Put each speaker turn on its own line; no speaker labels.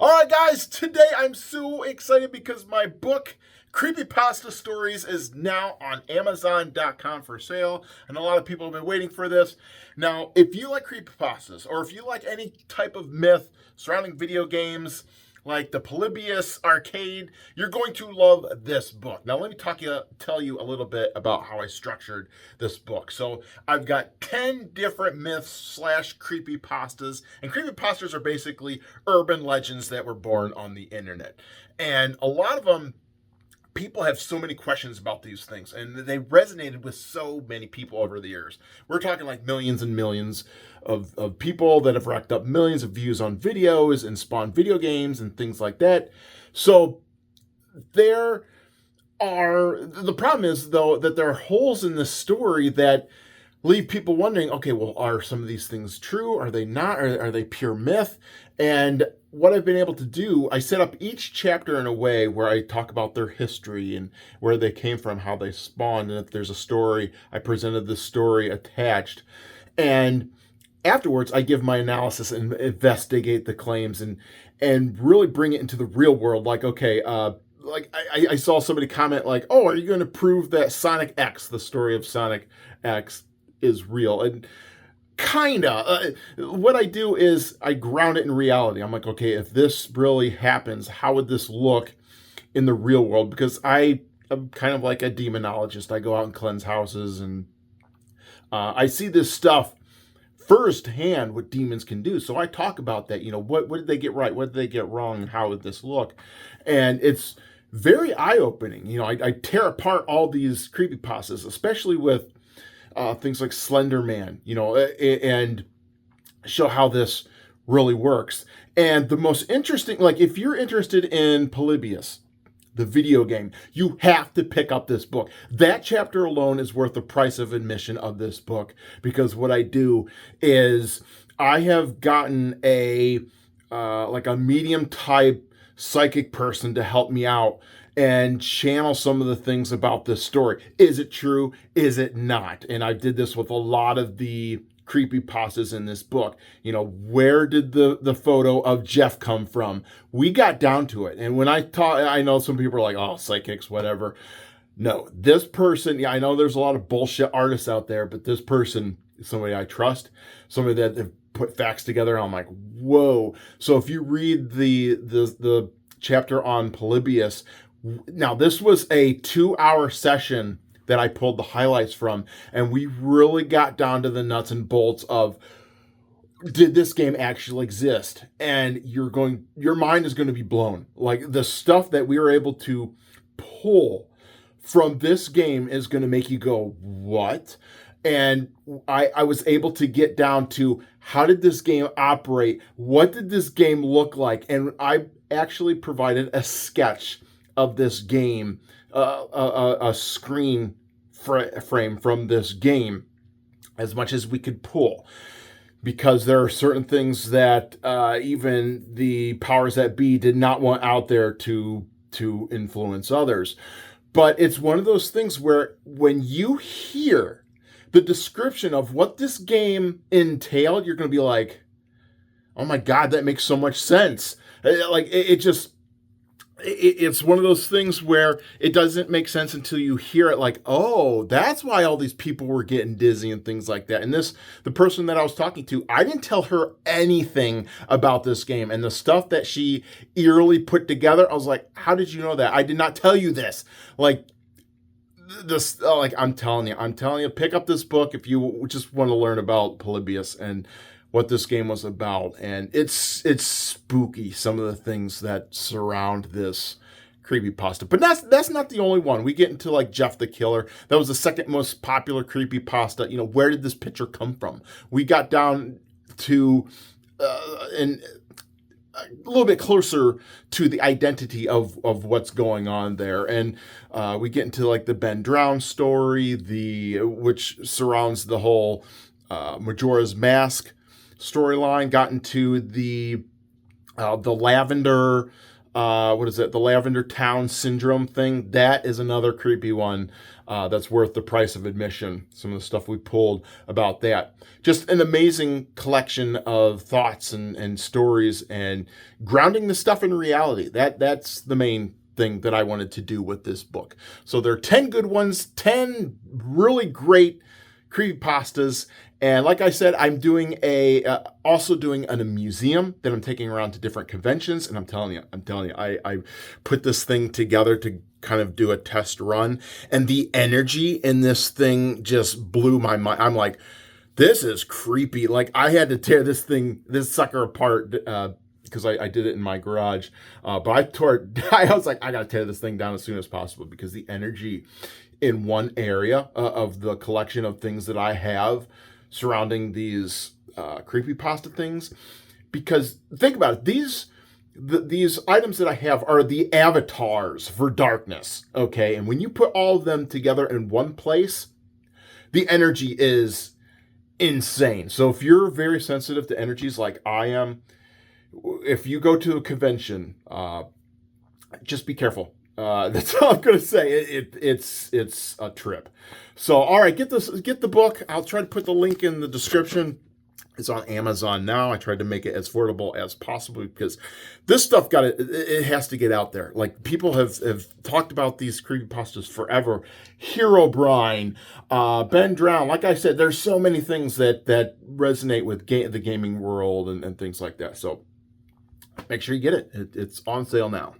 All right, guys, today I'm so excited because my book, Creepypasta Stories, is now on Amazon.com for sale, and a lot of people have been waiting for this. Now, if you like creepypastas, or if you like any type of myth surrounding video games, like the Polybius arcade, you're going to love this book. Now, let me tell you a little bit about how I structured this book. So, I've got 10 different myths slash creepypastas, and creepypastas are basically urban legends that were born on the internet. And a lot of them, people have so many questions about these things, and they resonated with so many people over the years. We're talking like millions and millions of people that have racked up millions of views on videos and spawned video games and things like that. So the problem is, though, that there are holes in the story that leave people wondering, okay, well, are some of these things true? Are they not? Are they pure myth? And what I've been able to do, I set up each chapter in a way where I talk about their history and where they came from, how they spawned, and if there's a story, I presented the story attached. And afterwards, I give my analysis and investigate the claims and really bring it into the real world. Like, okay, I saw somebody comment like, oh, are you going to prove that Sonic X, the story of Sonic X, is real? And kinda. What I do is I ground it in reality. I'm like, okay, if this really happens, how would this look in the real world? Because I am kind of like a demonologist. I go out and cleanse houses, and I see this stuff firsthand, what demons can do. So I talk about that. What did they get right? What did they get wrong? And how would this look? And it's very eye-opening. I tear apart all these creepypastas, especially with things like Slender Man, and show how this really works. And the most interesting, like if you're interested in Polybius, the video game, you have to pick up this book. That chapter alone is worth the price of admission of this book, because what I do is I have gotten a medium type psychic person to help me out and channel some of the things about this story. Is it true? Is it not? And I did this with a lot of the creepypastas in this book. Where did the photo of Jeff come from? We got down to it. And when I know some people are like, oh, psychics, whatever. No, this person, I know there's a lot of bullshit artists out there, but this person is somebody I trust, somebody that have put facts together. And I'm like, whoa. So if you read the chapter on Polybius, now this was a 2-hour session that I pulled the highlights from, and we really got down to the nuts and bolts of, did this game actually exist? And your mind is going to be blown. Like, the stuff that we were able to pull from this game is going to make you go, what? And I was able to get down to, how did this game operate? What did this game look like? And I actually provided a sketch of this game, a screen frame from this game, as much as we could pull, because there are certain things that even the powers that be did not want out there to influence others. But it's one of those things where when you hear the description of what this game entailed, you're going to be like, oh my God, that makes so much sense. Like, it's one of those things where it doesn't make sense until you hear it, like, oh, that's why all these people were getting dizzy and things like that. And the person that I was talking to, I didn't tell her anything about this game, and the stuff that she eerily put together, I was like, how did you know that? I did not tell you this. Like, I'm telling you, pick up this book if you just want to learn about Polybius and what this game was about. And it's spooky, some of the things that surround this creepypasta. But that's not the only one. We get into like Jeff the Killer. That was the second most popular creepypasta. Where did this picture come from? We got down to and a little bit closer to the identity of what's going on there. And we get into like the Ben Drown story, which surrounds the whole Majora's Mask storyline. Got into the lavender what is it? The Lavender Town Syndrome thing. That is another creepy one that's worth the price of admission. Some of the stuff we pulled about that. Just an amazing collection of thoughts and stories and grounding the stuff in reality. That's the main thing that I wanted to do with this book. So there are 10 good ones, 10 really great creepypastas. And like I said, I'm doing also doing a museum that I'm taking around to different conventions. And I'm telling you, I put this thing together to kind of do a test run. And the energy in this thing just blew my mind. I'm like, this is creepy. Like, I had to tear this sucker apart because I did it in my garage. But I was like, I got to tear this thing down as soon as possible because the energy in one area of the collection of things that I have surrounding these creepypasta things. Because think about it, these items that I have are the avatars for darkness, okay? And when you put all of them together in one place, the energy is insane. So if you're very sensitive to energies like I am, if you go to a convention, just be careful. That's all I'm gonna say. It's a trip. So all right, get the book. I'll try to put the link in the description. It's on Amazon now. I tried to make it as affordable as possible because this stuff it has to get out there. Like, people have talked about these creepypastas forever. Herobrine, Ben Drown. Like I said, there's so many things that resonate with the gaming world and things like that. So make sure you get it. It's on sale now.